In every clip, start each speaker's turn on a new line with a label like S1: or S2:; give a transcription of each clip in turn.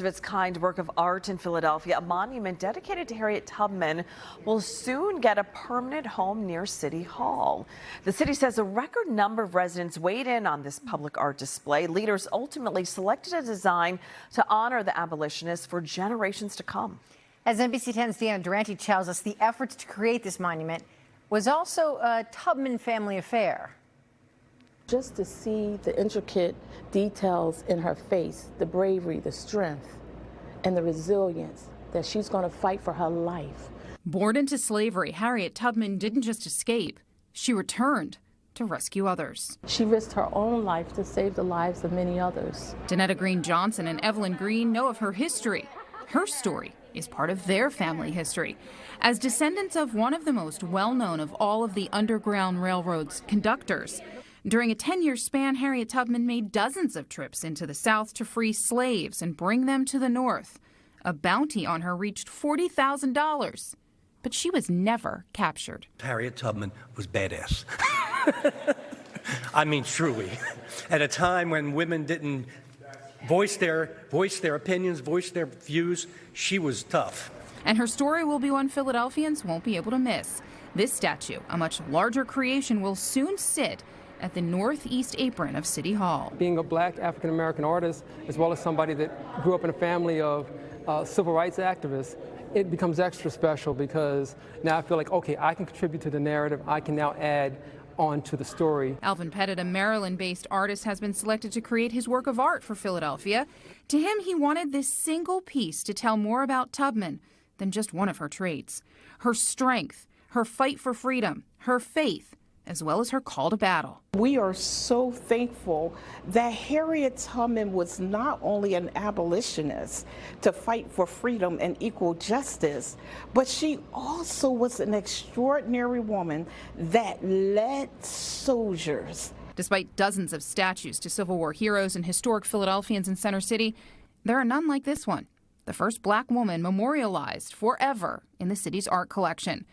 S1: Of its kind work of art in Philadelphia, a monument dedicated to Harriet Tubman will soon get a permanent home near City Hall. The city says a record number of residents weighed in on this public art display. Leaders ultimately selected a design to honor the abolitionists for generations to come.
S2: As NBC10's Deanna Durante tells us, the efforts to create this monument was also a Tubman family affair.
S3: Just to see the intricate details in her face, the bravery, the strength, and the resilience that she's going to fight for her life.
S4: Born into slavery, Harriet Tubman didn't just escape. She returned to rescue others.
S3: She risked her own life to save the lives of many others.
S4: Danetta Green Johnson and Evelyn Green know of her history. Her story is part of their family history. As descendants of one of the most well-known of all of the Underground Railroad's conductors, during a 10-year span, Harriet Tubman made dozens of trips into the South to free slaves and bring them to the North. A bounty on her reached $40,000, but she was never captured.
S5: Harriet Tubman was badass. I mean, truly. At a time when women didn't voice their opinions, voice their views, she was tough.
S4: And her story will be one Philadelphians won't be able to miss. This statue, a much larger creation, will soon sit at the northeast apron of City Hall.
S6: Being a black African-American artist, as well as somebody that grew up in a family of civil rights activists, it becomes extra special because now I feel like, okay, I can contribute to the narrative. I can now add on to the story.
S4: Alvin Pettit, a Maryland-based artist, has been selected to create his work of art for Philadelphia. To him, he wanted this single piece to tell more about Tubman than just one of her traits. Her strength, her fight for freedom, her faith, as well as her call to battle.
S7: We are so thankful that Harriet Tubman was not only an abolitionist to fight for freedom and equal justice, but she also was an extraordinary woman that led soldiers.
S4: Despite dozens of statues to Civil War heroes and historic Philadelphians in Center City, there are none like this one, the first black woman memorialized forever in the city's art collection.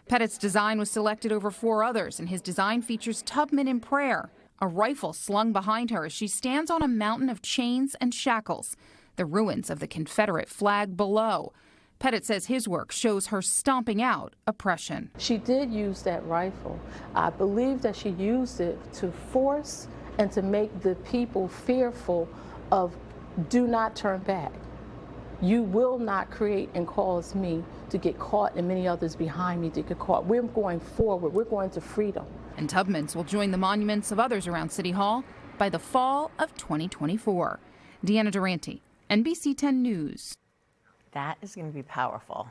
S4: Pettit's design was selected over 4 others, and his design features Tubman in prayer, a rifle slung behind her as she stands on a mountain of chains and shackles, the ruins of the Confederate flag below. Pettit says his work shows her stomping out oppression.
S3: She did use that rifle. I believe that she used it to force and to make the people fearful of do not turn back. You will not create and cause me to get caught and many others behind me to get caught. We're going forward. We're going to freedom.
S4: And Tubman's will join the monuments of others around City Hall by the fall of 2024. Deanna Durante, NBC10 News.
S2: That is going to be powerful.